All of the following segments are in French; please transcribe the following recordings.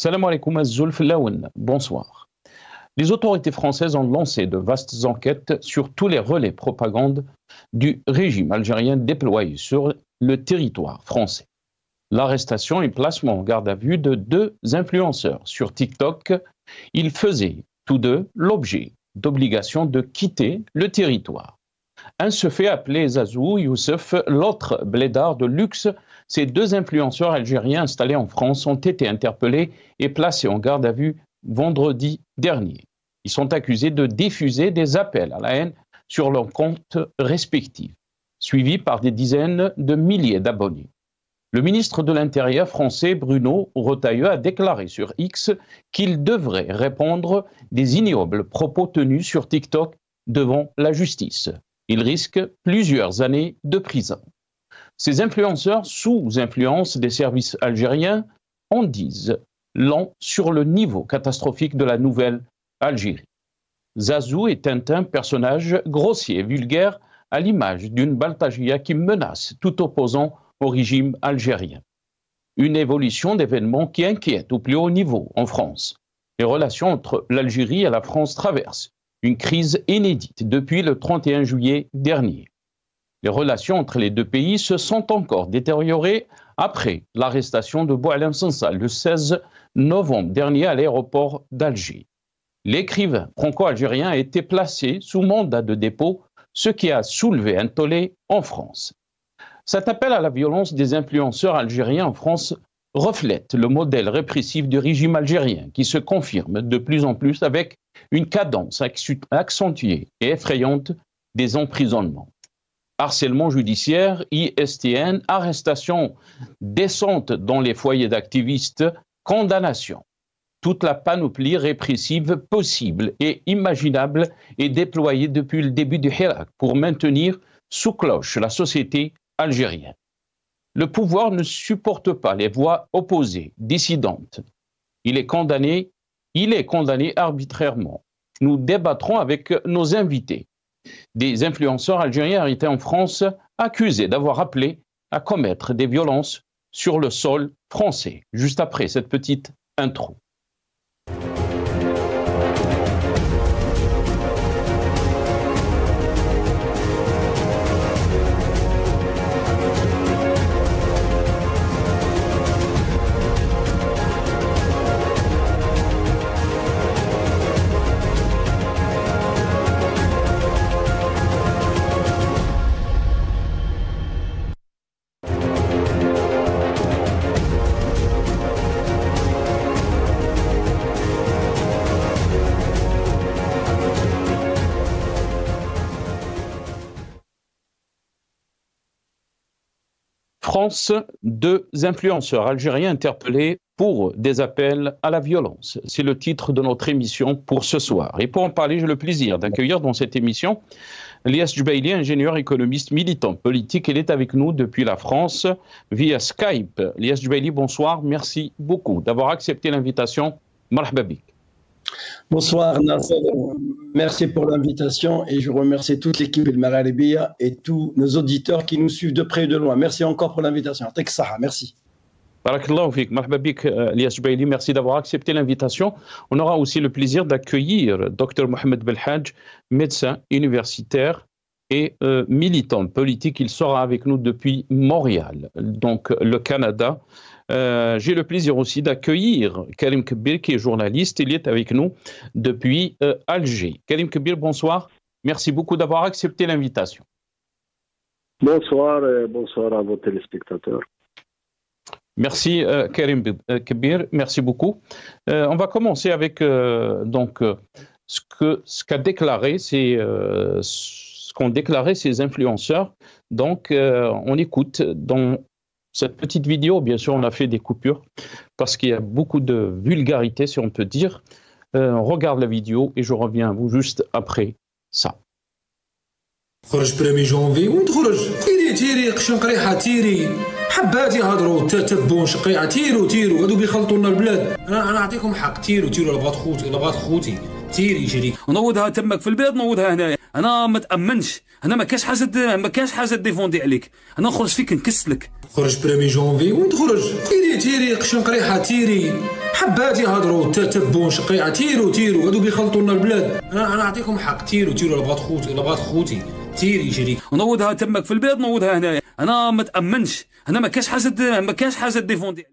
Salam alaikum az-Zulf Laoun. Bonsoir. Les autorités françaises ont lancé de vastes enquêtes sur tous les relais propagande du régime algérien déployés sur le territoire français. L'arrestation et placement en garde à vue de deux influenceurs sur TikTok, ils faisaient tous deux l'objet d'obligation de quitter le territoire. Un se fait appeler Zazou Youssef, l'autre blédard de luxe. Ces deux influenceurs algériens installés en France ont été interpellés et placés en garde à vue vendredi dernier. Ils sont accusés de diffuser des appels à la haine sur leurs comptes respectifs, suivis par des dizaines de milliers d'abonnés. Le ministre de l'Intérieur français, Bruno Retailleau, a déclaré sur X qu'il devrait répondre des ignobles propos tenus sur TikTok devant la justice. Il risque plusieurs années de prison. Ces influenceurs, sous influence des services algériens, en disent long sur le niveau catastrophique de la nouvelle Algérie. Zazou est un personnage grossier, vulgaire, à l'image d'une Baltagia qui menace tout opposant au régime algérien. Une évolution d'événements qui inquiète au plus haut niveau en France. Les relations entre l'Algérie et la France traversent une crise inédite depuis le 31 juillet dernier. Les relations entre les deux pays se sont encore détériorées après l'arrestation de Boualem Sansal le 16 novembre dernier à l'aéroport d'Alger. L'écrivain franco-algérien a été placé sous mandat de dépôt, ce qui a soulevé un tollé en France. Cet appel à la violence des influenceurs algériens en France reflète le modèle répressif du régime algérien qui se confirme de plus en plus avec une cadence accentuée et effrayante des emprisonnements. Harcèlement judiciaire, ISTN, arrestation décente dans les foyers d'activistes, condamnation. Toute la panoplie répressive possible et imaginable est déployée depuis le début du Hirak pour maintenir sous cloche la société algérienne. Le pouvoir ne supporte pas les voix opposées, dissidentes. Il est condamné arbitrairement. Nous débattrons avec nos invités. Des influenceurs algériens arrêtés en France accusés d'avoir appelé à commettre des violences sur le sol français. Juste après cette petite intro. France, deux influenceurs algériens interpellés pour des appels à la violence. C'est le titre de notre émission pour ce soir. Et pour en parler, j'ai le plaisir d'accueillir dans cette émission Lias Djbaili, ingénieur économiste militant politique. Il est avec nous depuis la France via Skype. Lias Djbaili, bonsoir. Merci beaucoup d'avoir accepté l'invitation. Marhaba bik. Bonsoir Nasser, merci pour l'invitation et je remercie toute l'équipe de Maralibia et tous nos auditeurs qui nous suivent de près et de loin. Merci encore pour l'invitation. Merci. Barakallahu fik, marhaba bik, Lias Djbaili, merci d'avoir accepté l'invitation. On aura aussi le plaisir d'accueillir Dr Mohamed Belhadj, médecin universitaire et militant politique. Il sera avec nous depuis Montréal, donc le Canada. J'ai le plaisir aussi d'accueillir Karim Kebir, qui est journaliste. Il est avec nous depuis Alger. Karim Kebir, bonsoir. Merci beaucoup d'avoir accepté l'invitation. Bonsoir et bonsoir à vos téléspectateurs. Merci Karim Kebir, merci beaucoup. On va commencer avec ce qu'a déclaré, ce qu'ont déclaré ces influenceurs. Donc on écoute dans cette petite vidéo, bien sûr, on a fait des coupures parce qu'il y a beaucoup de vulgarité, si on peut dire. On regarde la vidéo et je reviens à vous juste après ça. خرج بريمي جونفي وين تخرج تيري قشن قريحه تيري حباتي هضروا تتبون شقيعه تيرو هادو بيخلطوا لنا البلاد انا نعطيكم حق تيرو الا بغات خوتي تيري جري ونوضها تمك في البيت نوضها هنايا انا ما تامنش انا ما كاش حاجه ديفوندي عليك. انا نخرج فيك نكس لك. خرج بريمي جونفي وين تخرج؟ تيري قشن قريحه تيري حباتي هضروا تتبون شقيعه تيرو هادو بيخلطوا لنا البلاد. انا نعطيكم حق تيرو لا بغات خوتي تيري جري ونوضها تمك في البلاد نوضها هنايا. انا ما تامنش. انا ما كاش حاجه ديفوندي.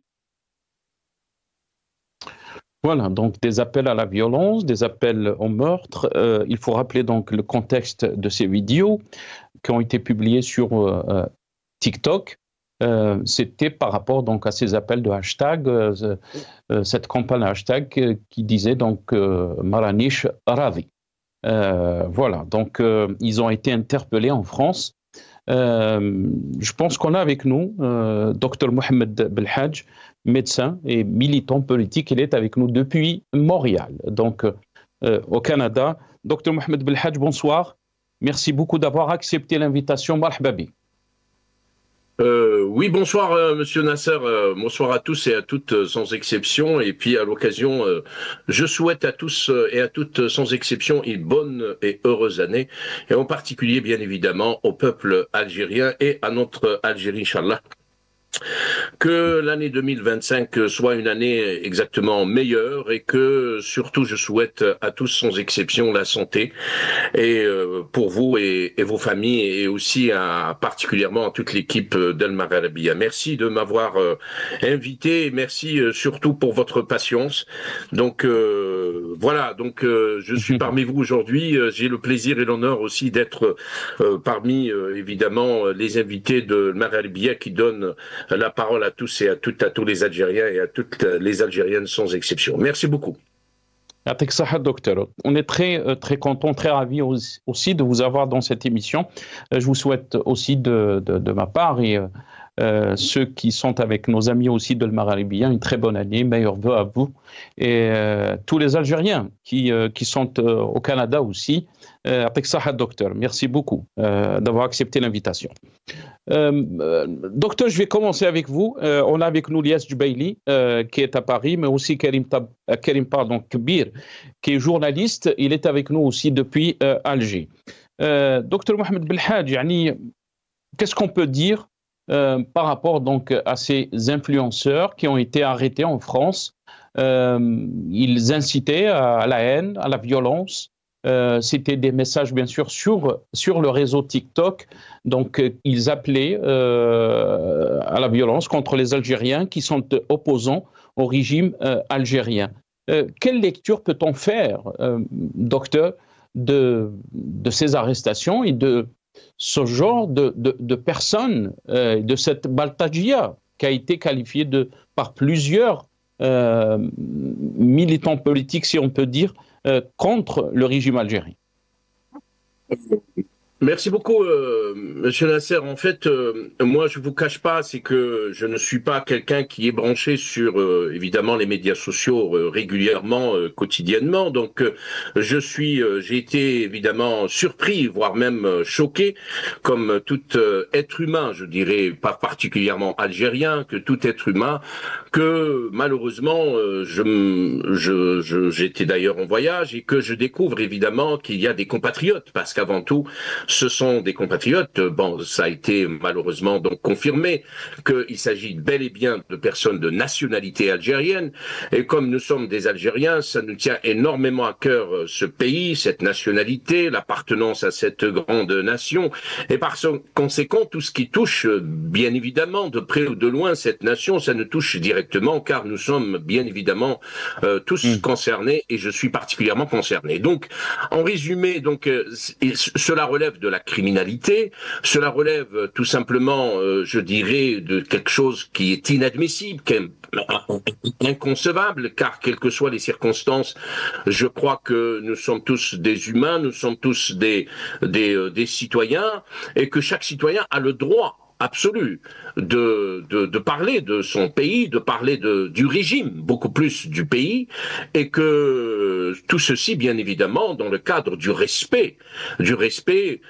Voilà, donc des appels à la violence, des appels au meurtre. Il faut rappeler donc le contexte de ces vidéos qui ont été publiées sur TikTok. C'était par rapport donc à ces appels de hashtag, cette campagne hashtag qui disait donc Maranish Ravi. Voilà, donc ils ont été interpellés en France. Je pense qu'on a avec nous Dr Mohamed Belhadj, médecin et militant politique. Il est avec nous depuis Montréal, donc au Canada. Dr Mohamed Belhadj, bonsoir. Merci beaucoup d'avoir accepté l'invitation. Marhaba bik. Oui, bonsoir Monsieur Nasser, bonsoir à tous et à toutes sans exception. Et puis à l'occasion, je souhaite à tous et à toutes sans exception une bonne et heureuse année. Et en particulier, bien évidemment, au peuple algérien et à notre Algérie, Inch'Allah. Que l'année 2025 soit une année exactement meilleure et que surtout je souhaite à tous sans exception la santé et pour vous et vos familles et aussi particulièrement à toute l'équipe d'Al Magharibiya. Merci de m'avoir invité et merci surtout pour votre patience. Donc voilà, donc je suis parmi vous aujourd'hui. J'ai le plaisir et l'honneur aussi d'être parmi évidemment les invités de Al Magharibiya qui donnent la parole à tous et à tous les Algériens et à toutes les Algériennes sans exception. Merci beaucoup. Docteur. On est très content, très ravis aussi de vous avoir dans cette émission. Je vous souhaite aussi de ma part et ceux qui sont avec nos amis aussi de Magharibiya une très bonne année, meilleurs vœux à vous et tous les Algériens qui sont au Canada aussi. Docteur, merci beaucoup d'avoir accepté l'invitation. Docteur, je vais commencer avec vous. On a avec nous Lias Djubaili qui est à Paris, mais aussi Karim Kbir qui est journaliste. Il est avec nous aussi depuis Alger. Docteur Mohamed Belhadj, qu'est-ce qu'on peut dire par rapport donc à ces influenceurs qui ont été arrêtés en France? Ils incitaient à la haine, à la violence. C'était des messages bien sûr sur le réseau TikTok. Donc ils appelaient à la violence contre les Algériens qui sont opposants au régime algérien. Quelle lecture peut-on faire, docteur, de ces arrestations et de ce genre de personnes, de cette baltajia qui a été qualifiée par plusieurs militants politiques, si on peut dire, contre le régime algérien? Merci beaucoup, Monsieur Nasser. En fait, moi, je vous cache pas, c'est que je ne suis pas quelqu'un qui est branché sur, évidemment, les médias sociaux régulièrement, quotidiennement. Donc, j'ai été évidemment surpris, voire même choqué, comme tout être humain, je dirais, pas particulièrement algérien, que tout être humain, que malheureusement, j'étais d'ailleurs en voyage et que je découvre évidemment qu'il y a des compatriotes, parce qu'avant tout, ce sont des compatriotes. Bon, ça a été malheureusement donc confirmé qu'il s'agit bel et bien de personnes de nationalité algérienne. Et comme nous sommes des Algériens, ça nous tient énormément à cœur ce pays, cette nationalité, l'appartenance à cette grande nation. Et par conséquent, tout ce qui touche, bien évidemment, de près ou de loin, cette nation, ça nous touche directement, car nous sommes bien évidemment tous concernés, et je suis particulièrement concerné. Donc, en résumé, donc, cela relève de la criminalité, cela relève tout simplement, je dirais, de quelque chose qui est inadmissible, qui est inconcevable, car quelles que soient les circonstances, je crois que nous sommes tous des humains, nous sommes tous des citoyens, et que chaque citoyen a le droit absolu de parler de son pays, de parler du régime, beaucoup plus du pays, et que tout ceci, bien évidemment, dans le cadre du respect des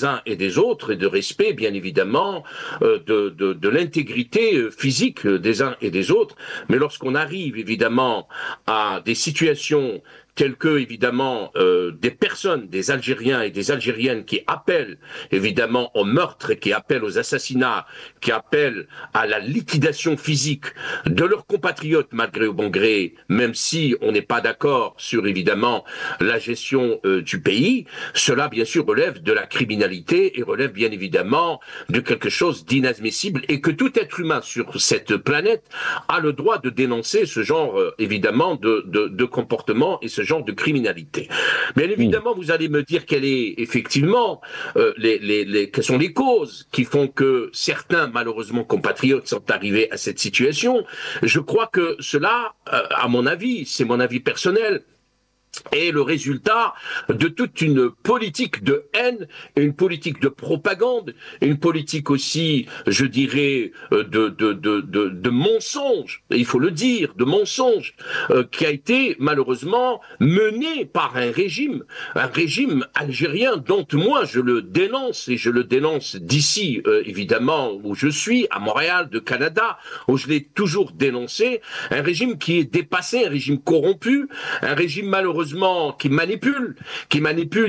uns et des autres, et de respect, bien évidemment, de l'intégrité physique des uns et des autres. Mais lorsqu'on arrive, évidemment, à des situations tels que, évidemment, des personnes, des Algériens et des Algériennes qui appellent, évidemment, au meurtre, qui appellent aux assassinats, qui appellent à la liquidation physique de leurs compatriotes, malgré au bon gré, même si on n'est pas d'accord sur, évidemment, la gestion du pays, cela, bien sûr, relève de la criminalité et relève, bien évidemment, de quelque chose d'inadmissible et que tout être humain sur cette planète a le droit de dénoncer ce genre, évidemment, de comportement et ce genre de criminalité. Bien évidemment, vous allez me dire quelle est effectivement quelles sont les causes qui font que certains, malheureusement, compatriotes sont arrivés à cette situation. Je crois que cela, à mon avis, c'est mon avis personnel, est le résultat de toute une politique de haine, une politique de propagande, une politique aussi, je dirais, de mensonge, il faut le dire, de mensonge, qui a été malheureusement menée par un régime algérien dont moi je le dénonce, et je le dénonce d'ici, évidemment, où je suis, à Montréal, de Canada, où je l'ai toujours dénoncé, un régime qui est dépassé, un régime corrompu, un régime malheureusement qui manipule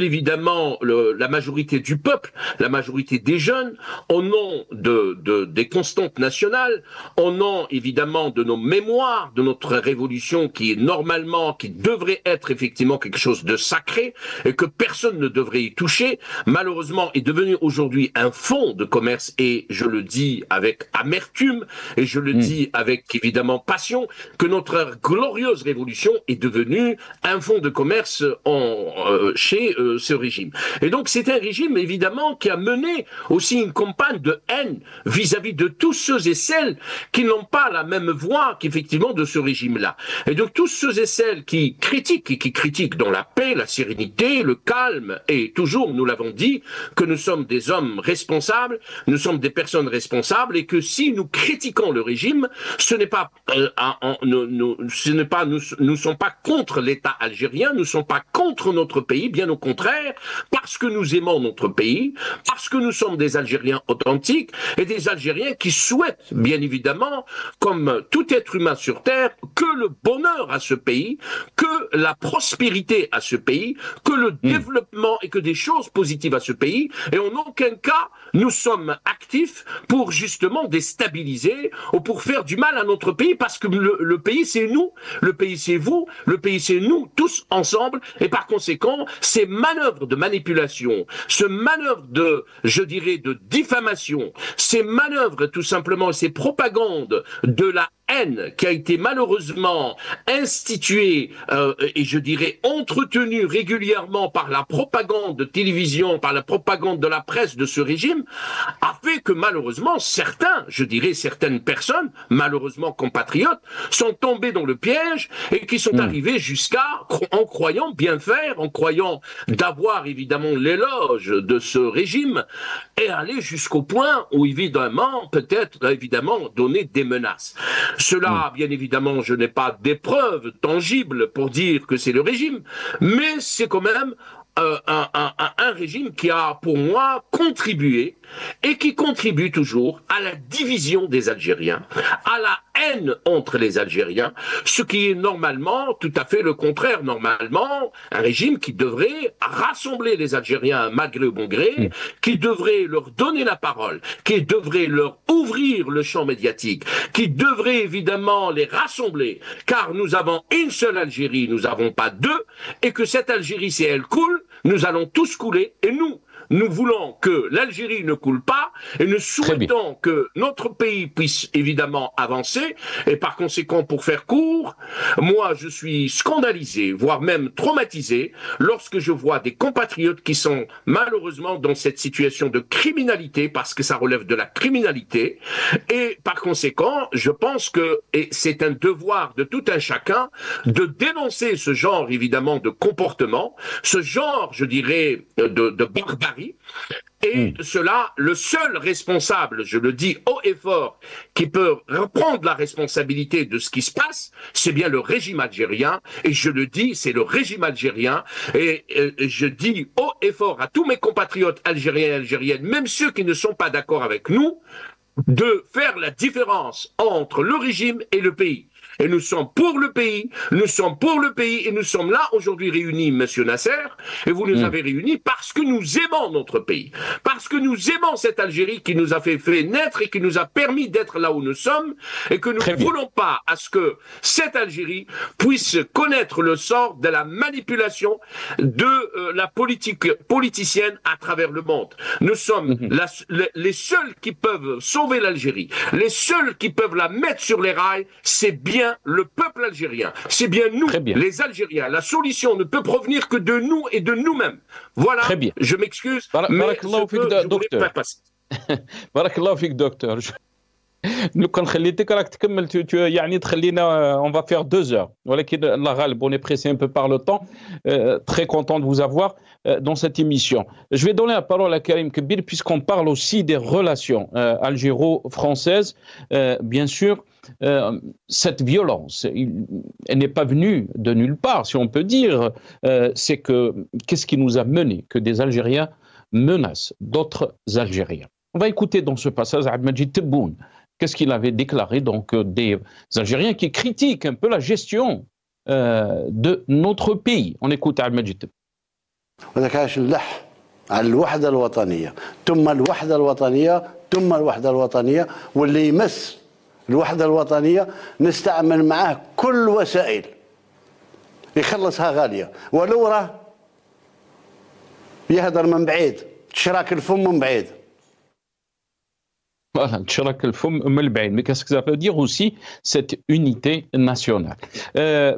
évidemment la majorité du peuple, la majorité des jeunes, au nom des constantes nationales, au nom évidemment de nos mémoires, de notre révolution qui est normalement, qui devrait être effectivement quelque chose de sacré et que personne ne devrait y toucher, malheureusement est devenu aujourd'hui un fonds de commerce et je le dis avec amertume et je le dis avec évidemment passion que notre glorieuse révolution est devenue un fonds de commerce chez ce régime. Et donc c'est un régime évidemment qui a mené aussi une campagne de haine vis-à-vis de tous ceux et celles qui n'ont pas la même voix qu'effectivement de ce régime-là. Et donc tous ceux et celles qui critiquent dans la paix, la sérénité, le calme, et toujours nous l'avons dit que nous sommes des hommes responsables, nous sommes des personnes responsables et que si nous critiquons le régime, ce n'est pas nous ne sommes pas contre l'État algérien, nous ne sommes pas contre notre pays, bien au contraire, parce que nous aimons notre pays, parce que nous sommes des Algériens authentiques et des Algériens qui souhaitent, bien évidemment, comme tout être humain sur Terre, que le bonheur à ce pays, que la prospérité à ce pays, que le développement et que des choses positives à ce pays, et en aucun cas nous sommes actifs pour justement déstabiliser ou pour faire du mal à notre pays, parce que le pays c'est nous, le pays c'est vous, le pays c'est nous tous ensemble, et par conséquent ces manœuvres de manipulation, ce manœuvre de, je dirais, de diffamation, ces manœuvres tout simplement, ces propagandes de la haine qui a été malheureusement instituée et je dirais entretenue régulièrement par la propagande de télévision, par la propagande de la presse de ce régime, a fait que malheureusement certains, je dirais certaines personnes, malheureusement compatriotes, sont tombés dans le piège et qui sont arrivés jusqu'à, en croyant bien faire, en croyant d'avoir évidemment l'éloge de ce régime, et aller jusqu'au point où évidemment, peut-être évidemment donner des menaces. Cela, bien évidemment, je n'ai pas d'épreuves tangibles pour dire que c'est le régime, mais c'est quand même un régime qui a, pour moi, contribué et qui contribue toujours à la division des Algériens, à la haine entre les Algériens, ce qui est normalement tout à fait le contraire. Normalement, un régime qui devrait rassembler les Algériens malgré bon gré, qui devrait leur donner la parole, qui devrait leur ouvrir le champ médiatique, qui devrait évidemment les rassembler, car nous avons une seule Algérie, nous n'avons pas deux, et que cette Algérie, si elle coule, nous allons tous couler, et nous voulons que l'Algérie ne coule pas et nous souhaitons que notre pays puisse évidemment avancer. Et par conséquent, pour faire court, moi je suis scandalisé, voire même traumatisé, lorsque je vois des compatriotes qui sont malheureusement dans cette situation de criminalité, parce que ça relève de la criminalité. Et par conséquent, je pense que c'est un devoir de tout un chacun de dénoncer ce genre évidemment de comportement, ce genre, je dirais, de barbarie. Et cela, le seul responsable, je le dis haut et fort, qui peut reprendre la responsabilité de ce qui se passe, c'est bien le régime algérien. Et je le dis, c'est le régime algérien. Et je dis haut et fort à tous mes compatriotes algériens et algériennes, même ceux qui ne sont pas d'accord avec nous, de faire la différence entre le régime et le pays. et nous sommes pour le pays, et nous sommes là aujourd'hui réunis, Monsieur Nasser, et vous nous avez réunis parce que nous aimons notre pays, parce que nous aimons cette Algérie qui nous a fait naître et qui nous a permis d'être là où nous sommes, et que nous ne voulons pas à ce que cette Algérie puisse connaître le sort de la manipulation de la politique politicienne à travers le monde. Nous sommes les seuls qui peuvent sauver l'Algérie, les seuls qui peuvent la mettre sur les rails, c'est bien le peuple algérien, c'est bien nous, les Algériens. La solution ne peut provenir que de nous et de nous-mêmes. Voilà, je m'excuse, mais je voulais pas passer. Barakallahu fik, docteur. لو كان خليتك راك تكمل يعني تخلينا on va faire 2 heures. ولكن الله غالب, on est pressé un peu par le temps. Très content de vous avoir dans cette émission. Je vais donner la parole à Karim Kbir puisqu'on parle aussi des relations algéro-françaises. Bien sûr, cette violence, elle n'est pas venue de nulle part, si on peut dire. C'est que qu'est-ce qui nous a mené que des Algériens menacent d'autres Algériens. On va écouter dans ce passage Abdelmajid Tebboune. Qu'est-ce qu'il avait déclaré donc des Algériens qui critiquent un peu la gestion de notre pays. On écoute Abdelmajid Tebboune. وذاك عاش نلح على الوحدة الوطنية ثم الوحدة الوطنية ثم الوحدة الوطنية واللي يمس الوحدة الوطنية نستعمل معاه كل وسائل يخلصها غالية ولو راه يهدر من بعيد تشراك الفم من بعيد. Voilà, mais qu'est-ce que ça veut dire aussi, cette unité nationale?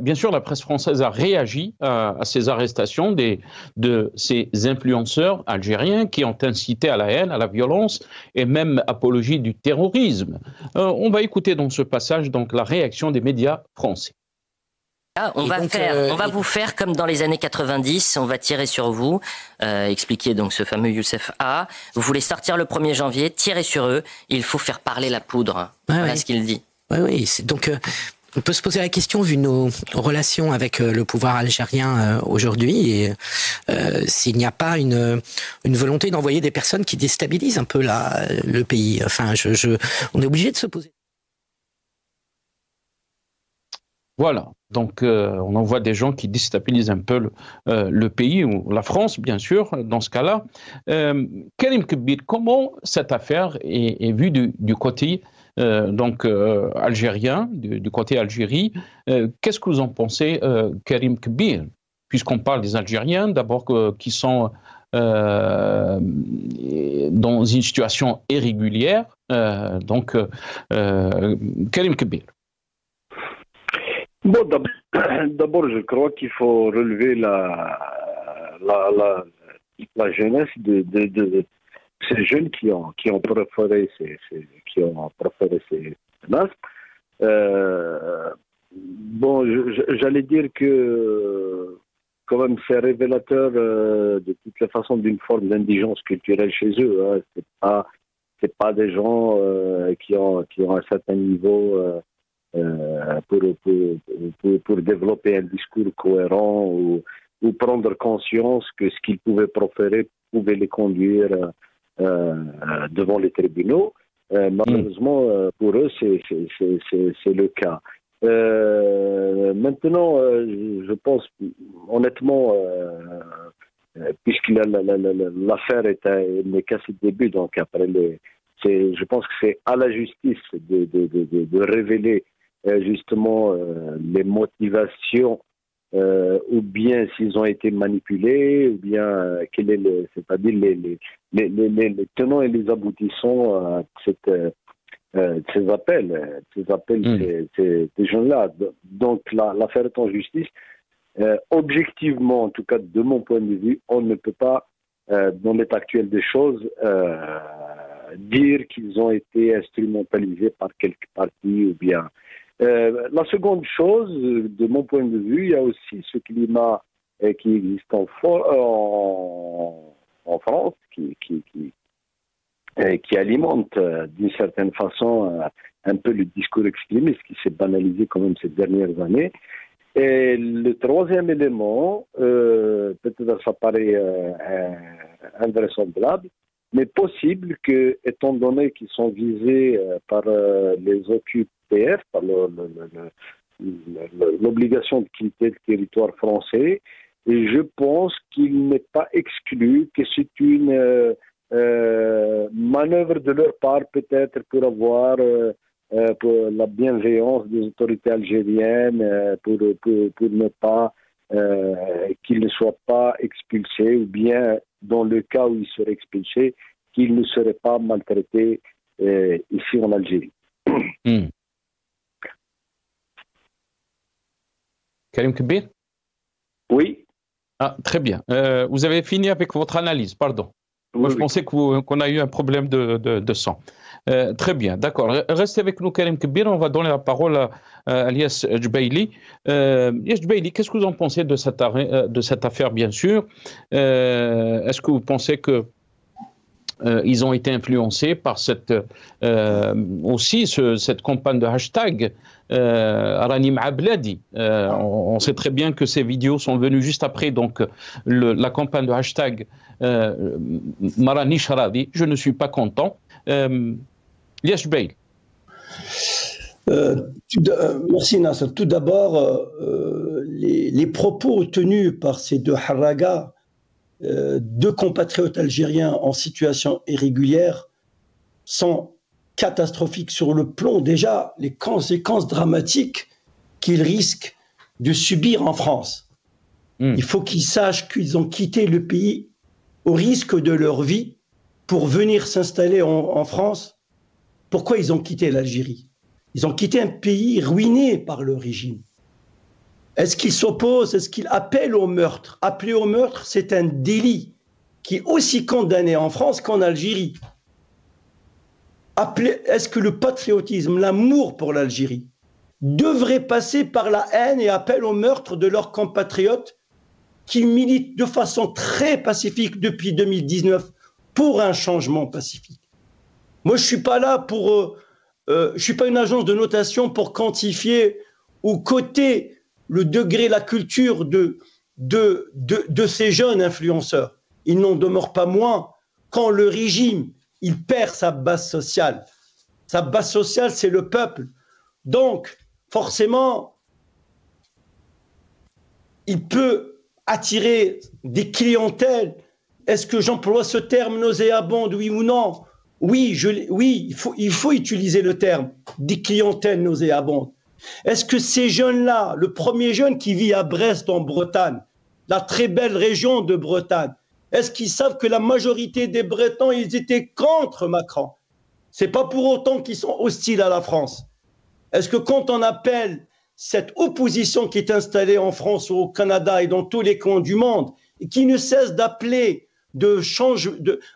Bien sûr, la presse française a réagi à ces arrestations de ces influenceurs algériens qui ont incité à la haine, à la violence et même apologie du terrorisme. On va écouter dans ce passage donc la réaction des médias français. On va vous faire comme dans les années 90, on va tirer sur vous, expliquer donc ce fameux Youssef A. Vous voulez sortir le 1er janvier, tirer sur eux, il faut faire parler la poudre. Voilà ce qu'il dit. Oui. Donc, on peut se poser la question, vu nos relations avec le pouvoir algérien aujourd'hui, et s'il n'y a pas une volonté d'envoyer des personnes qui déstabilisent un peu le pays. Enfin, on est obligé de se poser. Voilà, donc on envoie des gens qui déstabilisent un peu le pays, ou la France bien sûr, dans ce cas-là. Karim Kbir, comment cette affaire est vue du côté algérien, du côté Algérie? Qu'est-ce que vous en pensez, Karim Kbir? Puisqu'on parle des Algériens, d'abord qui sont dans une situation irrégulière. Karim Kbir. Bon, d'abord, je crois qu'il faut relever la jeunesse de ces jeunes qui ont préféré ces menaces. Bon, j'allais dire que quand même c'est révélateur de toutes les façons d'une forme d'indigence culturelle chez eux. Hein. C'est pas des gens qui ont un certain niveau. Pour développer un discours cohérent ou prendre conscience que ce qu'ils pouvaient proférer pouvait les conduire devant les tribunaux. Malheureusement, pour eux, c'est le cas. Maintenant, je pense honnêtement, puisque l'affaire n'est qu'à ses débuts, donc après je pense que c'est à la justice de révéler justement les motivations ou bien s'ils ont été manipulés ou bien c'est-à-dire les tenants et les aboutissants de ces appels ces gens-là. Donc l'affaire est en justice. Objectivement, en tout cas de mon point de vue, on ne peut pas dans l'état actuel des choses dire qu'ils ont été instrumentalisés par quelques partis ou bien. La seconde chose, de mon point de vue, il y a aussi ce climat qui existe en France, qui alimente d'une certaine façon un peu le discours extrémiste qui s'est banalisé quand même ces dernières années. Et le troisième élément, peut-être ça paraît invraisemblable, mais possible que, étant donné qu'ils sont visés par les OQTF, par l'obligation de quitter le territoire français. Et je pense qu'il n'est pas exclu que c'est une manœuvre de leur part peut-être pour avoir pour la bienveillance des autorités algériennes, pour ne pas qu'ils ne soient pas expulsés, ou bien dans le cas où ils seraient expulsés, qu'ils ne seraient pas maltraités ici en Algérie. Karim Kbir? Oui. Ah, très bien. Vous avez fini avec votre analyse, pardon. Moi, je pensais qu'on a eu un problème de sang. Très bien, d'accord. Restez avec nous, Karim Kbir. On va donner la parole à Elias Djbaili. Elias Djbaili, qu'est-ce que vous en pensez de cette affaire, bien sûr? Est-ce que vous pensez que ils ont été influencés par cette campagne de hashtag Rani Ma'abladi. On sait très bien que ces vidéos sont venues juste après donc la campagne de hashtag Marani Sharadi. Je ne suis pas content. Elias Djbaili. Merci Nasser. Tout d'abord, les propos tenus par ces deux haragas, deux compatriotes algériens en situation irrégulière, sont catastrophiques sur le plan déjà les conséquences dramatiques qu'ils risquent de subir en France. Il faut qu'ils sachent qu'ils ont quitté le pays au risque de leur vie pour venir s'installer en France. Pourquoi ils ont quitté l'Algérie? Ils ont quitté un pays ruiné par le régime. Est-ce qu'ils s'opposent? Est-ce qu'ils appellent au meurtre? Appeler au meurtre, c'est un délit qui est aussi condamné en France qu'en Algérie. Est-ce que le patriotisme, l'amour pour l'Algérie, devrait passer par la haine et appel au meurtre de leurs compatriotes qui militent de façon très pacifique depuis 2019 pour un changement pacifique? Moi, je suis pas là pour... je suis pas une agence de notation pour quantifier ou coter le degré, la culture de ces jeunes influenceurs. Il n'en demeure pas moins quand le régime, il perd sa base sociale. Sa base sociale, c'est le peuple. Donc, forcément, il peut attirer des clientèles. Est-ce que j'emploie ce terme nauséabond, oui ou non? Oui, il faut utiliser le terme des clientèles nauséabondes. Est-ce que ces jeunes-là, le premier jeune qui vit à Brest en Bretagne, la très belle région de Bretagne, est-ce qu'ils savent que la majorité des Bretons, ils étaient contre Macron? C'est pas pour autant qu'ils sont hostiles à la France. Est-ce que quand on appelle cette opposition qui est installée en France ou au Canada et dans tous les coins du monde, et qui ne cesse d'appeler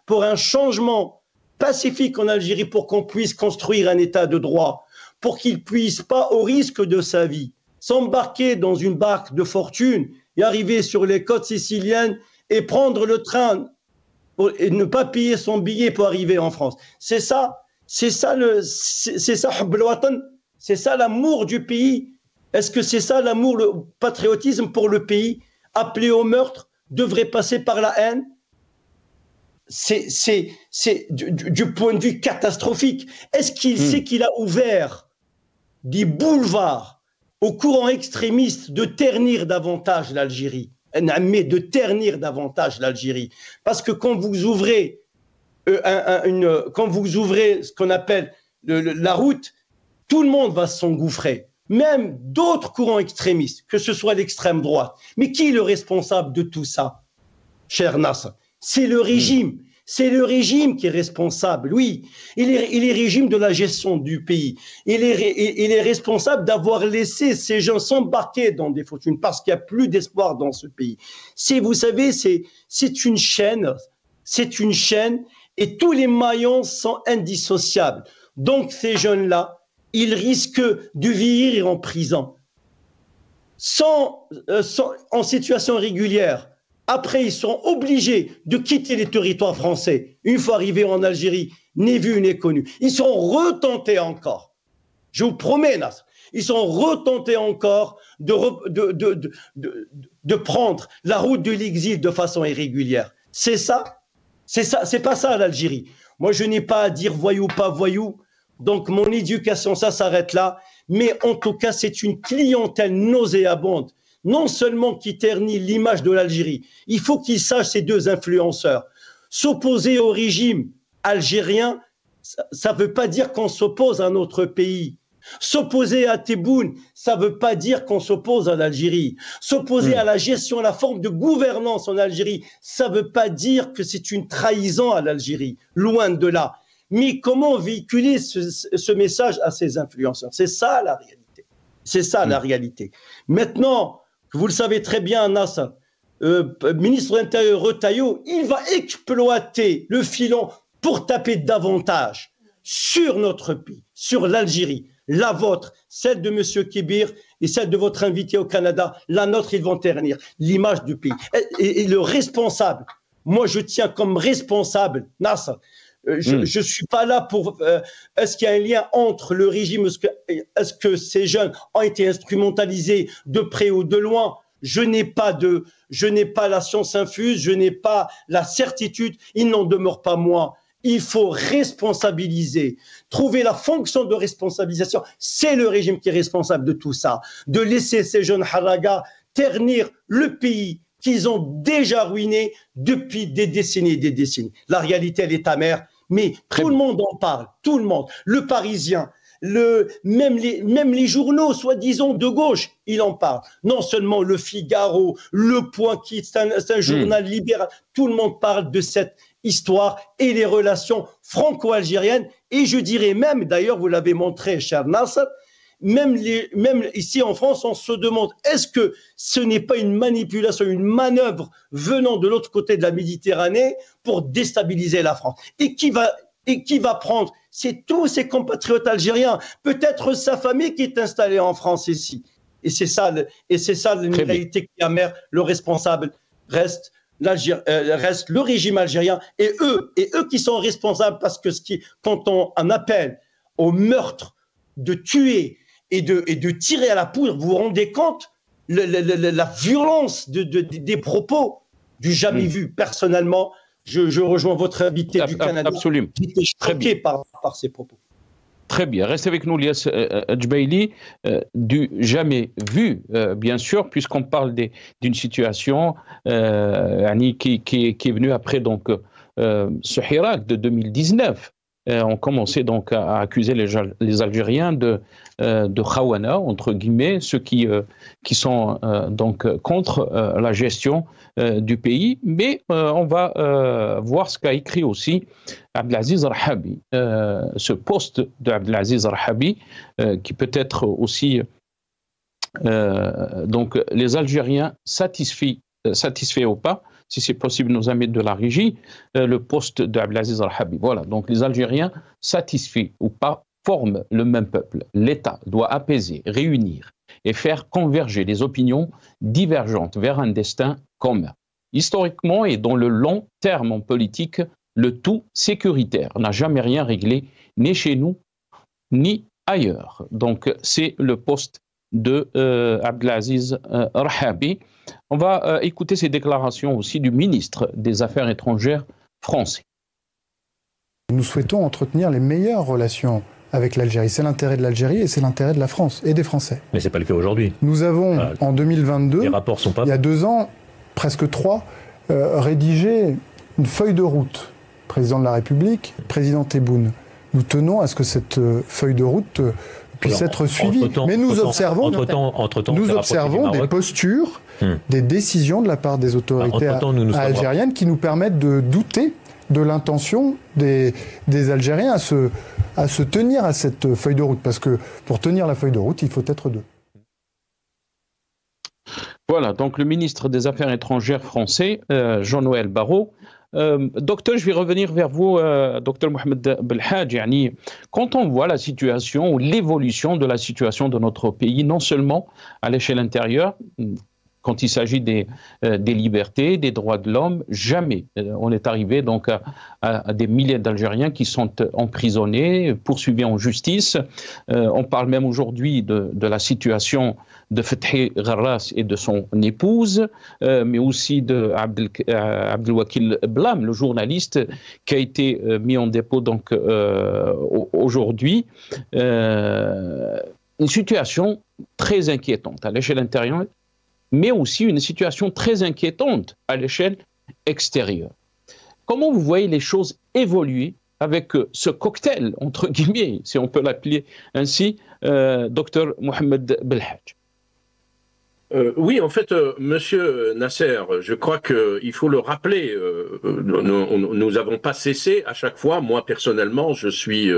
pour un changement pacifique en Algérie pour qu'on puisse construire un état de droit, pour qu'il ne puisse pas, au risque de sa vie, s'embarquer dans une barque de fortune et arriver sur les côtes siciliennes et prendre le train et ne pas payer son billet pour arriver en France. C'est ça l'amour du pays. Est-ce que c'est ça l'amour, le patriotisme pour le pays? Appeler au meurtre devrait passer par la haine? C'est du point de vue catastrophique. Est-ce qu'il sait qu'il a ouvert des boulevards aux courants extrémistes de ternir davantage l'Algérie? De ternir davantage l'Algérie. Parce que quand vous ouvrez, ce qu'on appelle la route, tout le monde va s'engouffrer. Même d'autres courants extrémistes, que ce soit l'extrême droite. Mais qui est le responsable de tout ça, cher Nasser? C'est le régime. C'est le régime qui est responsable, oui. Il est régime de la gestion du pays. Il est responsable d'avoir laissé ces gens s'embarquer dans des fortunes parce qu'il n'y a plus d'espoir dans ce pays. Vous savez, c'est une chaîne et tous les maillons sont indissociables. Donc ces jeunes-là, ils risquent de vieillir en prison, en situation régulière. Après, ils seront obligés de quitter les territoires français. Une fois arrivés en Algérie, ni vu, ni connu. Ils seront retentés encore. Je vous promets, Nasser. Ils seront retentés encore de prendre la route de l'exil de façon irrégulière. C'est ça. C'est pas ça l'Algérie. Moi, je n'ai pas à dire voyou, pas voyou. Donc, mon éducation, ça s'arrête là. mais en tout cas, c'est une clientèle nauséabonde, non seulement qui ternit l'image de l'Algérie. Il faut qu'ils sachent, ces deux influenceurs, s'opposer au régime algérien, ça ne veut pas dire qu'on s'oppose à notre pays. S'opposer à Tebboune, ça ne veut pas dire qu'on s'oppose à l'Algérie. S'opposer à la gestion, à la forme de gouvernance en Algérie, ça ne veut pas dire que c'est une trahison à l'Algérie. Loin de là. Mais comment véhiculer ce message à ces influenceurs? C'est ça la réalité. C'est ça la réalité. Maintenant, vous le savez très bien, Nasser, ministre de l'Intérieur Retailleau, il va exploiter le filon pour taper davantage sur notre pays, sur l'Algérie, la vôtre, celle de M. Kébir et celle de votre invité au Canada. La nôtre, ils vont ternir l'image du pays. Et le responsable, moi je tiens comme responsable, Nasser, je ne suis pas là pour... est-ce qu'il y a un lien entre le régime, est-ce que ces jeunes ont été instrumentalisés de près ou de loin? Je n'ai pas la science infuse, je n'ai pas la certitude, il n'en demeure pas moins. Il faut responsabiliser, trouver la fonction de responsabilisation. C'est le régime qui est responsable de tout ça, de laisser ces jeunes haragas ternir le pays qu'ils ont déjà ruiné depuis des décennies et des décennies. La réalité, elle est amère, mais tout le monde en parle, tout le monde. Le Parisien, même les journaux, soi-disant de gauche, ils en parlent. Non seulement le Figaro, le Point, c'est un journal libéral, tout le monde parle de cette histoire et les relations franco-algériennes. Et je dirais même, d'ailleurs, vous l'avez montré, cher Nasser, même ici en France, on se demande, est-ce que ce n'est pas une manipulation, une manœuvre venant de l'autre côté de la Méditerranée pour déstabiliser la France? Et qui va prendre? C'est tous ses compatriotes algériens, peut-être sa famille qui est installée en France ici. Et c'est ça une réalité qui est amère. Le responsable reste le régime algérien et eux qui sont responsables, parce que quand on en appelle au meurtre, de tuer et de tirer à la poudre, vous vous rendez compte la violence des propos du jamais vu. Personnellement, je rejoins votre invité du Canada. Absolument. J'étais choqué par ces propos. Très bien. Restez avec nous, Lias Djbaili, du jamais vu, bien sûr, puisqu'on parle d'une situation qui est venue après donc, ce Hirak de 2019. On commençait donc à accuser les Algériens de khawana, entre guillemets, ceux qui sont donc contre la gestion du pays. Mais on va voir ce qu'a écrit aussi Abdelaziz Rahabi, ce poste d'Abdelaziz Rahabi, qui peut être aussi donc les Algériens satisfaits ou pas. Si c'est possible, nos amis de la régie, le poste d'Abdelaziz Rahabi. Voilà, donc les Algériens, satisfaits ou pas, forment le même peuple. L'État doit apaiser, réunir et faire converger les opinions divergentes vers un destin commun. Historiquement et dans le long terme en politique, le tout sécuritaire n'a jamais rien réglé, ni chez nous, ni ailleurs. Donc c'est le poste de Abdelaziz Rahabi. On va écouter ces déclarations aussi du ministre des Affaires étrangères français. Nous souhaitons entretenir les meilleures relations avec l'Algérie. C'est l'intérêt de l'Algérie et c'est l'intérêt de la France et des Français. Mais ce n'est pas le cas aujourd'hui. Nous avons, en 2022, les rapports sont pas... il y a 2 ans, presque 3, rédigé une feuille de route. Président de la République, président Tebboune. Nous tenons à ce que cette feuille de route puisse être suivie. Mais nous observons des postures, des décisions de la part des autorités algériennes qui nous permettent de douter de l'intention des Algériens à se tenir à cette feuille de route. Parce que pour tenir la feuille de route, il faut être 2. Voilà, donc le ministre des Affaires étrangères français, Jean-Noël Barrot. Docteur, je vais revenir vers vous, docteur Mohamed Belhadj. Quand on voit la situation ou l'évolution de la situation de notre pays, non seulement à l'échelle intérieure, quand il s'agit des libertés, des droits de l'homme, jamais on est arrivé donc à des milliers d'Algériens qui sont emprisonnés, poursuivis en justice. On parle même aujourd'hui de la situation de Fethi Gharras et de son épouse, mais aussi de Abdelwakil Blam, le journaliste qui a été mis en dépôt donc aujourd'hui. une situation très inquiétante à l'échelle intérieure, mais aussi une situation très inquiétante à l'échelle extérieure. Comment vous voyez les choses évoluer avec ce cocktail, entre guillemets, si on peut l'appeler ainsi, Dr Mohamed Belhadj? Oui, en fait, Monsieur Nasser, je crois qu'il faut le rappeler. Nous n'avons pas cessé à chaque fois. Moi, personnellement, je suis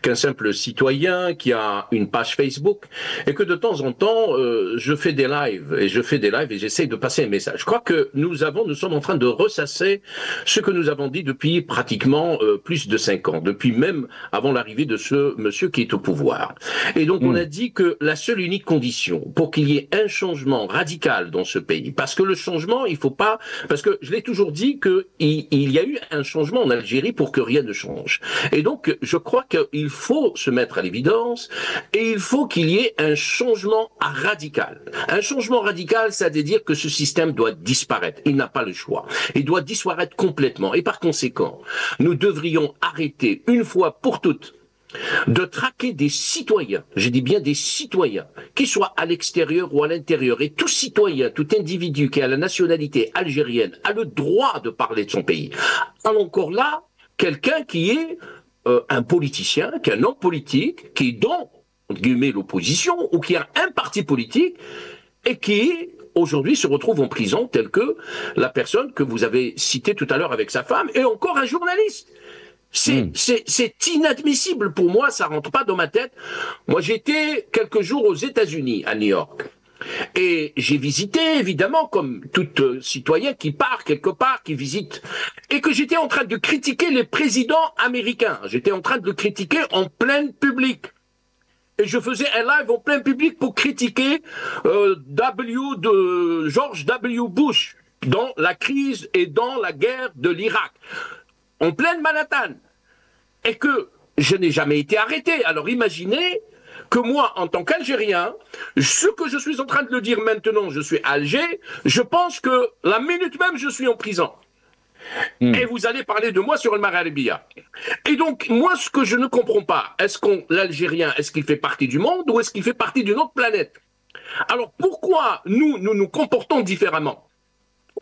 qu'un simple citoyen qui a une page Facebook et que de temps en temps, je fais des lives et j'essaie de passer un message. Je crois que nous sommes en train de ressasser ce que nous avons dit depuis pratiquement plus de 5 ans, depuis même avant l'arrivée de ce monsieur qui est au pouvoir. Et donc, on a dit que la seule unique condition pour qu'il y ait un changement radical dans ce pays, parce que le changement, il faut pas, parce que je l'ai toujours dit qu'il y a eu un changement en Algérie pour que rien ne change. Et donc, je crois qu'il faut se mettre à l'évidence et il faut qu'il y ait un changement radical. Un changement radical, c'est-à-dire que ce système doit disparaître. Il n'a pas le choix. Il doit disparaître complètement. Et par conséquent, nous devrions arrêter une fois pour toutes de traquer des citoyens, je dis bien des citoyens, qu'ils soient à l'extérieur ou à l'intérieur. Et tout citoyen, tout individu qui a la nationalité algérienne a le droit de parler de son pays. Alors encore là, quelqu'un qui est un politicien, qui est un homme politique, qui est dans, entre guillemets, l'opposition, ou qui a un parti politique, et qui aujourd'hui se retrouve en prison, tel que la personne que vous avez citée tout à l'heure avec sa femme, et encore un journaliste. C'est inadmissible pour moi, ça rentre pas dans ma tête. Moi, j'étais quelques jours aux États-Unis, à New York. Et j'ai visité, évidemment, comme tout citoyen qui part quelque part, qui visite, et que j'étais en train de critiquer les présidents américains. J'étais en train de le critiquer en plein public. Et je faisais un live en plein public pour critiquer George W. Bush dans la crise et dans la guerre de l'Irak, en pleine Manhattan, et que je n'ai jamais été arrêté. Alors imaginez que moi, en tant qu'Algérien, ce que je suis en train de le dire maintenant, je suis à Alger, je pense que la minute même, je suis en prison. Et vous allez parler de moi sur le Marabia. Et donc, moi, ce que je ne comprends pas, l'Algérien, est-ce qu'il fait partie du monde ou est-ce qu'il fait partie d'une autre planète? Alors pourquoi nous nous comportons différemment?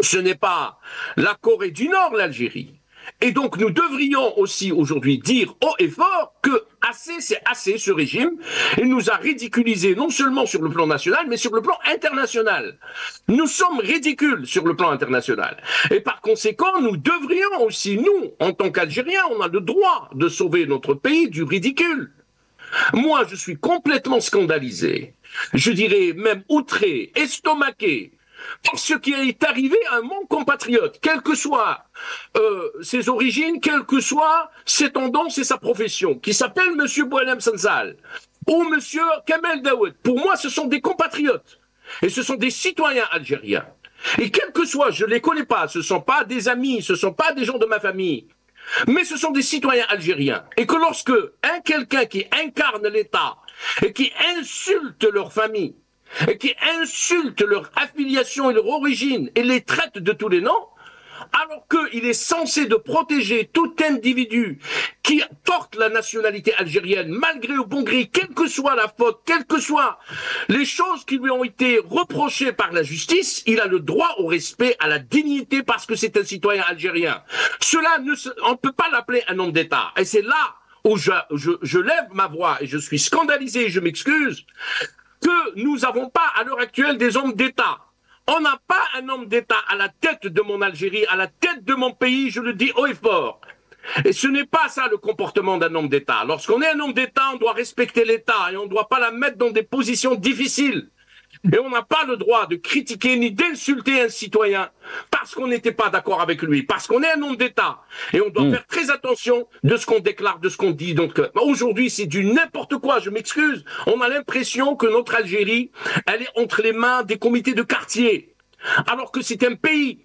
Ce n'est pas la Corée du Nord, l'Algérie. Et donc nous devrions aussi aujourd'hui dire haut et fort que assez c'est assez, ce régime. Il nous a ridiculisés non seulement sur le plan national, mais sur le plan international. Nous sommes ridicules sur le plan international. Et par conséquent, nous devrions aussi, nous, en tant qu'Algériens, on a le droit de sauver notre pays du ridicule. Moi, je suis complètement scandalisé, je dirais même outré, estomaqué, par ce qui est arrivé à mon compatriote, quelles que soient ses origines, quelles que soient ses tendances et sa profession, qui s'appelle M. Boualem Sansal ou M. Kamel Daoud. Pour moi, ce sont des compatriotes et ce sont des citoyens algériens. Et quels que soient, je ne les connais pas, ce ne sont pas des amis, ce ne sont pas des gens de ma famille, mais ce sont des citoyens algériens. Et que lorsque quelqu'un qui incarne l'État et qui insulte leur famille, et qui insultent leur affiliation et leur origine et les traitent de tous les noms, alors qu'il est censé de protéger tout individu qui porte la nationalité algérienne, malgré au bon gré, quelle que soit la faute, quelles que soient les choses qui lui ont été reprochées par la justice, il a le droit au respect, à la dignité, parce que c'est un citoyen algérien. Cela, on ne peut pas l'appeler un homme d'État. Et c'est là où je lève ma voix et je suis scandalisé et je m'excuse, que nous n'avons pas à l'heure actuelle des hommes d'État. On n'a pas un homme d'État à la tête de mon Algérie, à la tête de mon pays, je le dis haut et fort. Et ce n'est pas ça le comportement d'un homme d'État. Lorsqu'on est un homme d'État, on doit respecter l'État et on ne doit pas la mettre dans des positions difficiles. Et on n'a pas le droit de critiquer ni d'insulter un citoyen parce qu'on n'était pas d'accord avec lui, parce qu'on est un homme d'État. Et on doit faire très attention de ce qu'on déclare, de ce qu'on dit. Donc aujourd'hui, c'est du n'importe quoi, je m'excuse. On a l'impression que notre Algérie, elle est entre les mains des comités de quartier. Alors que c'est un pays.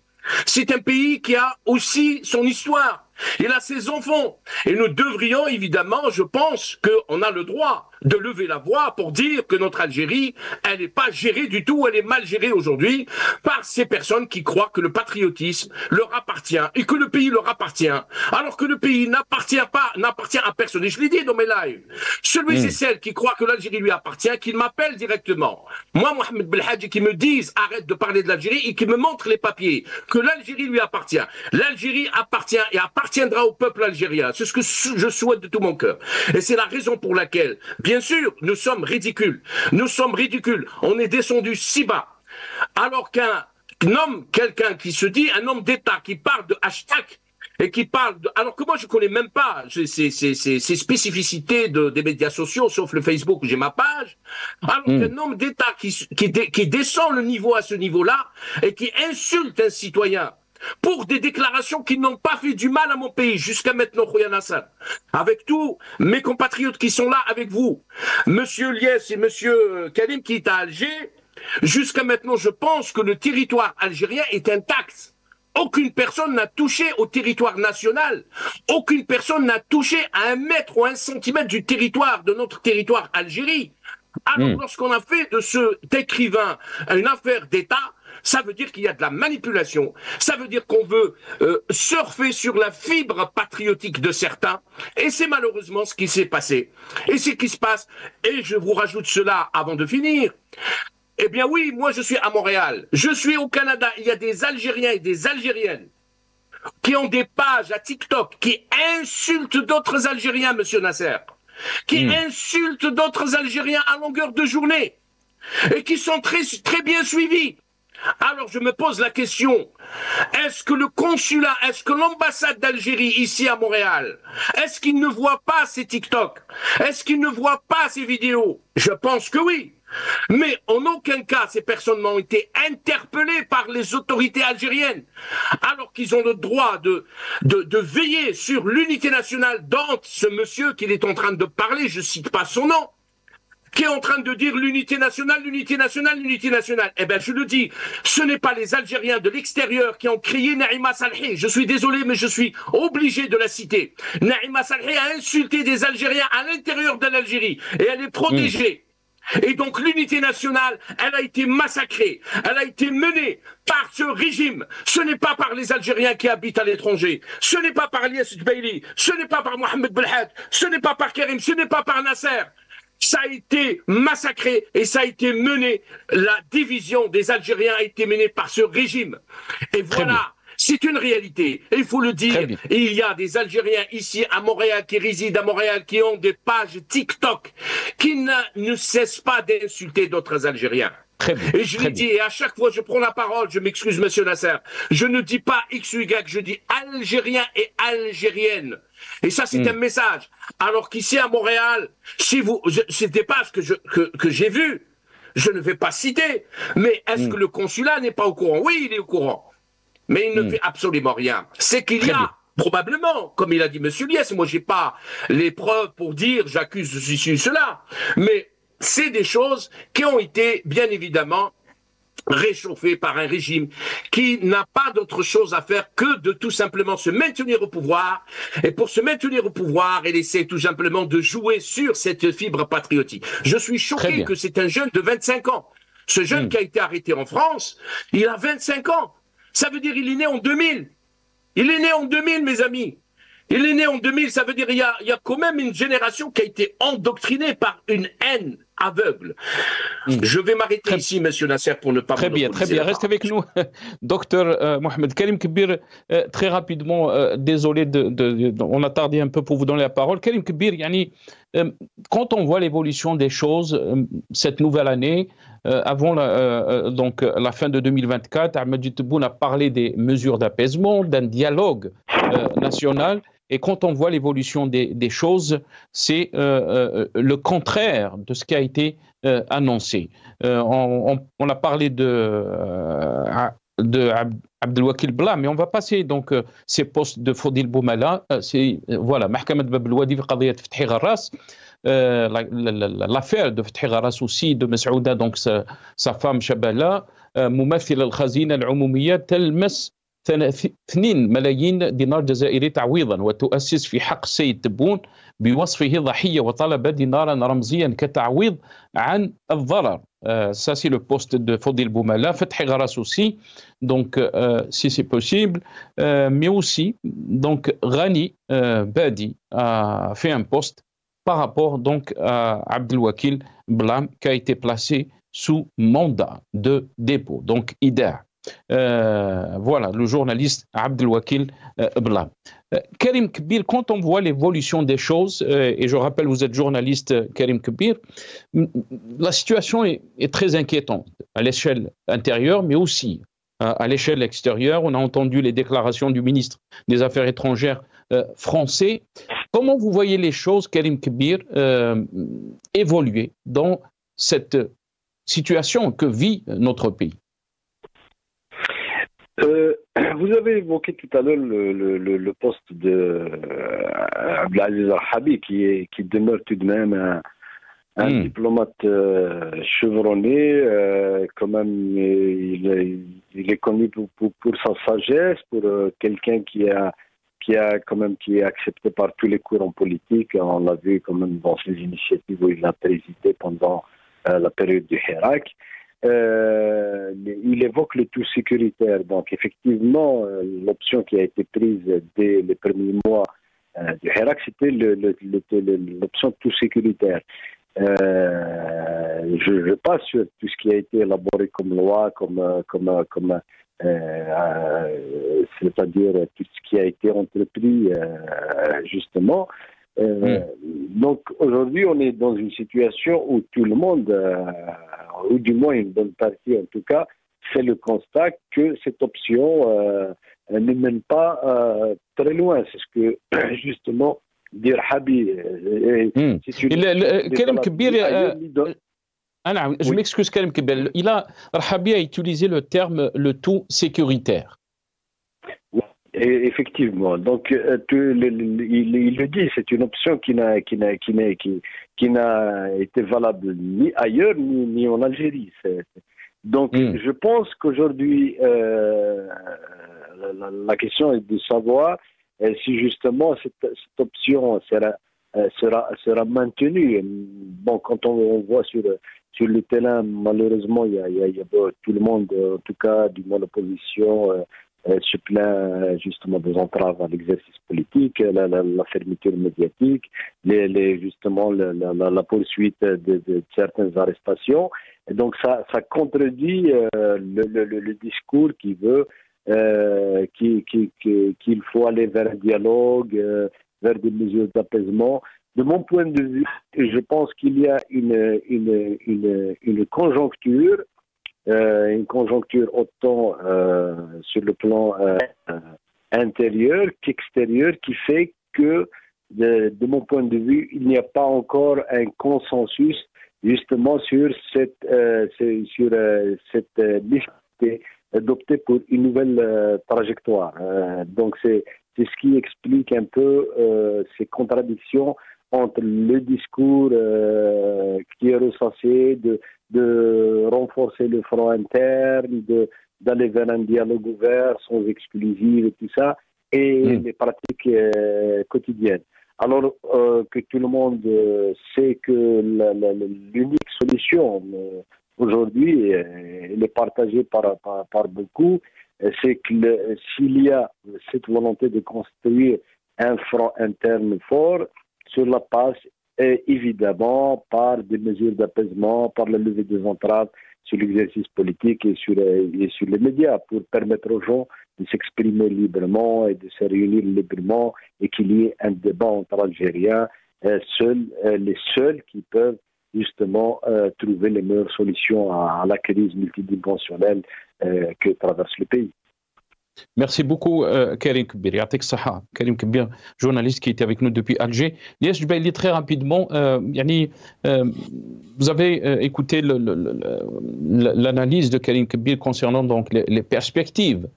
C'est un pays qui a aussi son histoire. Il a ses enfants. Et nous devrions, évidemment, je pense qu'on a le droit de lever la voix pour dire que notre Algérie, elle n'est pas gérée du tout, elle est mal gérée aujourd'hui par ces personnes qui croient que le patriotisme leur appartient et que le pays leur appartient, alors que le pays n'appartient à personne. Et je l'ai dit dans mes lives. Celui et celle qui croit que l'Algérie lui appartient, qu'il m'appelle directement. Moi, Mohamed Belhadji, qui me disent arrête de parler de l'Algérie et qui me montre les papiers, que l'Algérie lui appartient. L'Algérie appartient et appartiendra au peuple algérien. C'est ce que je souhaite de tout mon cœur. Et c'est la raison pour laquelle, bien sûr, nous sommes ridicules. Nous sommes ridicules. On est descendu si bas. Alors qu'un homme, quelqu'un qui se dit, un homme d'État qui parle de hashtag et qui parle de... Alors que moi, je connais même pas ces spécificités des médias sociaux, sauf le Facebook où j'ai ma page. Alors qu'un homme d'État qui descend le niveau à ce niveau-là et qui insulte un citoyen pour des déclarations qui n'ont pas fait du mal à mon pays jusqu'à maintenant, Khouya Nasser. Avec tous mes compatriotes qui sont là avec vous, Monsieur Liès et Monsieur Karim qui est à Alger, jusqu'à maintenant, je pense que le territoire algérien est intact. Aucune personne n'a touché au territoire national. Aucune personne n'a touché à 1 mètre ou 1 centimètre du territoire, de notre territoire Algérie. Alors, lorsqu'on a fait de cet écrivain une affaire d'État, ça veut dire qu'il y a de la manipulation. Ça veut dire qu'on veut surfer sur la fibre patriotique de certains. Et c'est malheureusement ce qui s'est passé. Et c'est ce qui se passe. Et je vous rajoute cela avant de finir. Eh bien oui, moi je suis à Montréal. Je suis au Canada. Il y a des Algériens et des Algériennes qui ont des pages à TikTok qui insultent d'autres Algériens, Monsieur Nasser. Qui insultent d'autres Algériens à longueur de journée. Et qui sont très, très bien suivis. Alors je me pose la question, est-ce que le consulat, est-ce que l'ambassade d'Algérie ici à Montréal, est-ce qu'ils ne voient pas ces TikTok? Est-ce qu'ils ne voient pas ces vidéos? Je pense que oui. Mais en aucun cas, ces personnes n'ont été interpellées par les autorités algériennes, alors qu'ils ont le droit de veiller sur l'unité nationale dont ce monsieur qu'il est en train de parler, je cite pas son nom, qui est en train de dire l'unité nationale, l'unité nationale, l'unité nationale. Eh bien, je le dis, ce n'est pas les Algériens de l'extérieur qui ont crié Naïma Salhi. Je suis désolé, mais je suis obligé de la citer. Naïma Salhi a insulté des Algériens à l'intérieur de l'Algérie et elle est protégée. Et donc l'unité nationale, elle a été massacrée, elle a été menée par ce régime. Ce n'est pas par les Algériens qui habitent à l'étranger, ce n'est pas par Lies Dbeili, ce n'est pas par Mohamed Belhadji, ce n'est pas par Karim, ce n'est pas par Nasser. Ça a été massacré et ça a été mené, la division des Algériens a été menée par ce régime. Et voilà, c'est une réalité. Et il faut le dire, et il y a des Algériens ici à Montréal, qui résident à Montréal, qui ont des pages TikTok, qui ne cessent pas d'insulter d'autres Algériens. Et je l'ai dit, et à chaque fois je prends la parole, je m'excuse Monsieur Nasser, je ne dis pas X ou Y, je dis Algérien et Algérienne. Et ça, c'est un message. Alors qu'ici à Montréal, si vous, c'était pas ce que j'ai vu, je ne vais pas citer, mais est-ce que le consulat n'est pas au courant? Oui, il est au courant. Mais il ne fait absolument rien. C'est qu'il y a, probablement, comme il a dit M. Liès, moi j'ai pas les preuves pour dire j'accuse ceci, cela, mais c'est des choses qui ont été, bien évidemment, réchauffé par un régime qui n'a pas d'autre chose à faire que de tout simplement se maintenir au pouvoir, et pour se maintenir au pouvoir, il essaie tout simplement de jouer sur cette fibre patriotique. Je suis choqué que c'est un jeune de 25 ans. Ce jeune qui a été arrêté en France, il a 25 ans. Ça veut dire qu'il est né en 2000. Il est né en 2000, mes amis. Il est né en 2000, ça veut dire qu'il y a quand même une génération qui a été endoctrinée par une haine aveugle. Je vais m'arrêter ici, Monsieur Nasser, pour ne pas... Très bien, reste avec nous. Docteur Mohamed Karim Kbir, très rapidement, désolé, on a tardé un peu pour vous donner la parole. Karim Kbir, quand on voit l'évolution des choses, cette nouvelle année, avant la fin de 2024, Ahmed Tebboune a parlé des mesures d'apaisement, d'un dialogue national. Et quand on voit l'évolution des choses, c'est le contraire de ce qui a été annoncé. On a parlé de Abdelwakil Bla, mais on va passer donc ces postes de Fodil Boumala. Voilà, Mahkamat Bab el-Wadi fi qadiyat Fethi Gharas. L'affaire de Fethi Gharas aussi, de Mas'ouda, donc sa femme Shabala, ممثل الخزينة العمومية تلمس 2 ملايين دينار جزائري تعويضا وتؤسس في حق السيد تبون بوصفه ضحية وطلب دينارا رمزيا كتعويض عن الضرر. Ça, c'est le poste de Fodil Boumala. Fethi Gharas aussi, donc si c'est possible. Mais aussi, donc Ghani Badi a fait un poste par rapport donc à Abdelwakil Blam qui a été placé sous mandat de dépôt, donc IDA. Voilà, le journaliste Abdelwakil Blam. Karim Kbir, quand on voit l'évolution des choses, et je rappelle, vous êtes journaliste Karim Kbir, la situation est très inquiétante à l'échelle intérieure, mais aussi à l'échelle extérieure. On a entendu les déclarations du ministre des Affaires étrangères français. Comment vous voyez les choses, Karim Kbir, évoluer dans cette situation que vit notre pays? Vous avez évoqué tout à l'heure le poste de Abdelaziz Al-Harbi qui demeure tout de même un diplomate chevronné. Quand même, il est connu pour sa sagesse, pour quelqu'un qui est accepté par tous les courants politiques. On l'a vu quand même dans ses initiatives où il a présidé pendant la période du Hirak. Il évoque le tout sécuritaire. Donc, effectivement, l'option qui a été prise dès les premiers mois du Hirak, c'était l'option tout sécuritaire. Je passe sur tout ce qui a été élaboré comme loi, c'est-à-dire tout ce qui a été entrepris, justement. Donc, aujourd'hui, on est dans une situation où tout le monde, ou du moins une bonne partie en tout cas, fait le constat que cette option ne mène pas très loin. C'est ce que, justement, dit Harbi. Je m'excuse, Karim Kbir. Harbi a utilisé le terme le tout sécuritaire. Et effectivement, donc il le dit, c'est une option qui n'a été valable ni ailleurs ni en Algérie. Donc je pense qu'aujourd'hui la question est de savoir si justement cette option sera maintenue. Bon, quand on voit sur le terrain, malheureusement, il y a tout le monde, en tout cas du moins l'opposition, se plaint justement des entraves à l'exercice politique, la fermeture médiatique, justement la poursuite de certaines arrestations. Et donc ça contredit le discours qui veut qu'il faut aller vers un dialogue, vers des mesures d'apaisement. De mon point de vue, je pense qu'il y a une conjoncture. Une conjoncture autant sur le plan intérieur qu'extérieur qui fait que, de mon point de vue, il n'y a pas encore un consensus justement sur cette liste adoptée pour une nouvelle trajectoire. Donc c'est ce qui explique un peu ces contradictions entre le discours qui est recensé de renforcer le front interne, d'aller vers un dialogue ouvert, sans exclusive et tout ça, et les pratiques quotidiennes. Alors que tout le monde sait que l'unique solution aujourd'hui, elle est partagée par beaucoup, c'est que s'il y a cette volonté de construire un front interne fort, cela passe évidemment par des mesures d'apaisement, par la levée des entraves sur l'exercice politique et sur les médias pour permettre aux gens de s'exprimer librement et de se réunir librement et qu'il y ait un débat entre Algériens, les seuls qui peuvent justement trouver les meilleures solutions à la crise multidimensionnelle que traverse le pays. Merci beaucoup, Karim Kbir. Yatik Saha. Karim Kbir, journaliste qui était avec nous depuis Alger. Lies Jbaili, très rapidement, vous avez écouté l'analyse de Karim Kbir concernant donc les perspectives,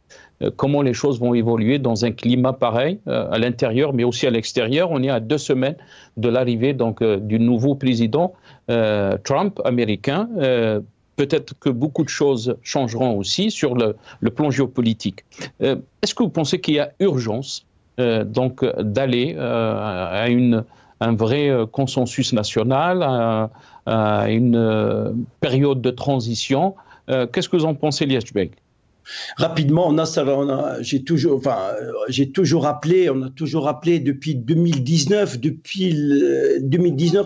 comment les choses vont évoluer dans un climat pareil à l'intérieur, mais aussi à l'extérieur. On est à 2 semaines de l'arrivée donc du nouveau président Trump américain. Peut-être que beaucoup de choses changeront aussi sur le plan géopolitique. Est-ce que vous pensez qu'il y a urgence donc d'aller à un vrai consensus national, une période de transition. Qu'est-ce que vous en pensez, Elias Jbeil? Rapidement, Nasser, j'ai toujours rappelé, on a toujours rappelé depuis 2019,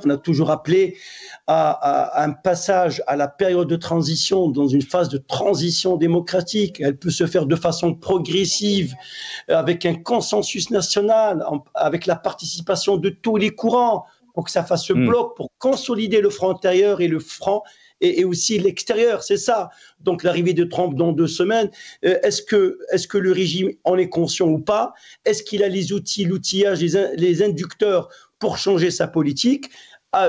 on a toujours rappelé à un passage à la période de transition, dans une phase de transition démocratique. Elle peut se faire de façon progressive, avec un consensus national, avec la participation de tous les courants, pour que ça fasse ce bloc, pour consolider le front intérieur et le front et aussi l'extérieur, c'est ça. Donc l'arrivée de Trump dans 2 semaines, est-ce que le régime en est conscient ou pas? Est-ce qu'il a les outils, l'outillage, les inducteurs pour changer sa politique?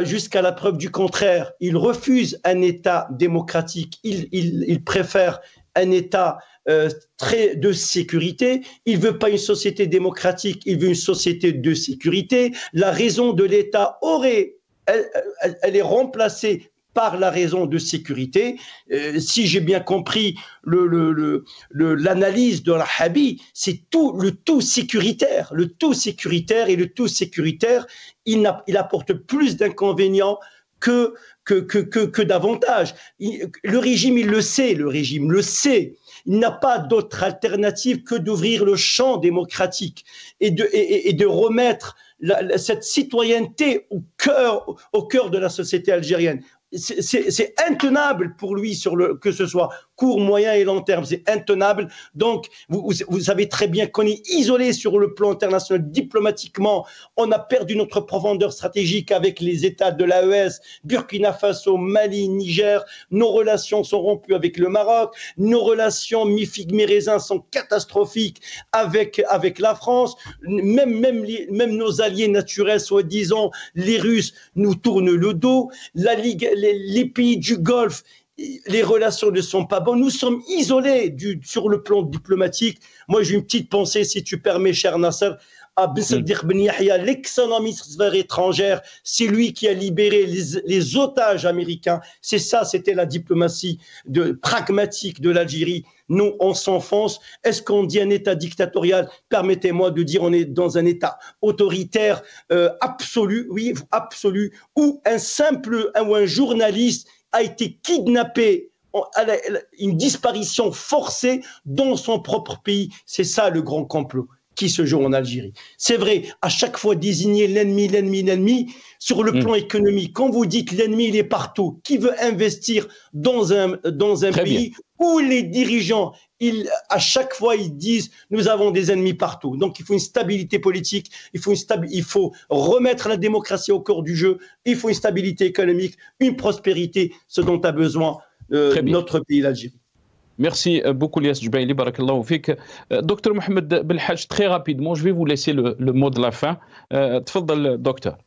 Jusqu'à la preuve du contraire, il refuse un État démocratique, il préfère un État de sécurité. Il veut pas une société démocratique, il veut une société de sécurité. La raison de l'État elle est remplacée par la raison de sécurité. Si j'ai bien compris l'analyse de Rahabi, c'est le tout sécuritaire. Le tout sécuritaire, et le tout sécuritaire, il apporte plus d'inconvénients que d'avantages. Le régime, il le sait, Il n'a pas d'autre alternative que d'ouvrir le champ démocratique et de remettre cette citoyenneté au cœur de la société algérienne. C'est intenable pour lui, que ce soit court, moyen et long terme, c'est intenable. Donc, vous savez très bien qu'on est isolé sur le plan international, diplomatiquement. On a perdu notre profondeur stratégique avec les États de l'AES, Burkina Faso, Mali, Niger. Nos relations sont rompues avec le Maroc. Nos relations mi-figue, mi-raisin sont catastrophiques avec la France. Même nos alliés naturels, soi-disant, les Russes, nous tournent le dos. Les pays du Golfe, les relations ne sont pas bonnes. Nous sommes isolés sur le plan diplomatique. Moi, j'ai une petite pensée, si tu permets, cher Nasser, à Ben Saddiq Ben Yahya, l'excellent ministre des Affaires étrangères. C'est lui qui a libéré les otages américains. C'était la diplomatie pragmatique de l'Algérie. Nous, on s'enfonce. Est-ce qu'on dit un État dictatorial? Permettez-moi de dire, on est dans un État autoritaire absolu, oui, absolu, où un journaliste a été kidnappé, une disparition forcée dans son propre pays. C'est ça le grand complot qui se joue en Algérie. C'est vrai, à chaque fois désigner l'ennemi, sur le plan économique, quand vous dites l'ennemi, il est partout. Qui veut investir dans un pays où les dirigeants, à chaque fois, ils disent nous avons des ennemis partout. Donc il faut une stabilité politique, il faut remettre la démocratie au cœur du jeu, il faut une stabilité économique, une prospérité, ce dont a besoin notre pays, l'Algérie. Merci beaucoup, Elias Jbeili, barakallahu fik. Docteur Mohamed Belhadj, très rapidement, je vais vous laisser le mot de la fin. Tfaddal, docteur.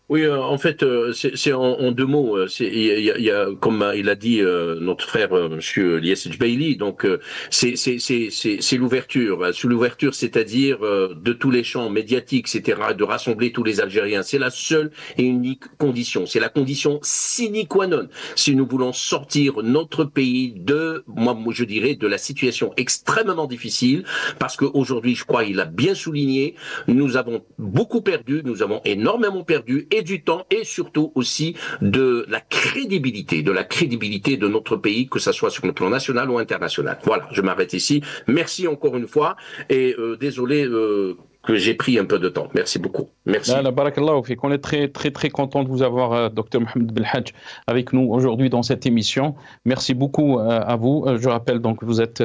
Oui, en fait, c'est en 2 mots. Il y a, comme il a dit notre frère, Monsieur Elias Jbeili, donc c'est l'ouverture. Sous l'ouverture, c'est-à-dire de tous les champs médiatiques, etc., de rassembler tous les Algériens. C'est la seule et unique condition. C'est la condition sine qua non. Si nous voulons sortir notre pays moi je dirais, de la situation extrêmement difficile, parce qu'aujourd'hui, je crois, il a bien souligné, nous avons beaucoup perdu, nous avons énormément perdu, et du temps, et surtout aussi de la crédibilité de notre pays, que ce soit sur le plan national ou international. Voilà, je m'arrête ici. Merci encore une fois, et désolé que j'ai pris un peu de temps. Merci beaucoup. Merci. Barakallahu fik. On est très, très, très content de vous avoir, Dr Mohamed Belhadj, avec nous aujourd'hui dans cette émission. Merci beaucoup à vous. Je rappelle donc que vous êtes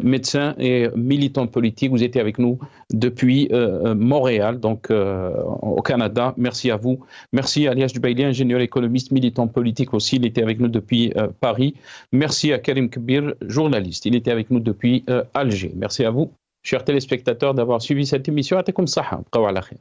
médecin et militant politique. Vous étiez avec nous depuis Montréal, donc au Canada. Merci à vous. Merci à Elias Jbeili, ingénieur économiste, militant politique aussi. Il était avec nous depuis Paris. Merci à Karim Kbir, journaliste. Il était avec nous depuis Alger. Merci à vous, chers téléspectateurs, d'avoir suivi cette émission. Atakoum saha, bqaw ala khair.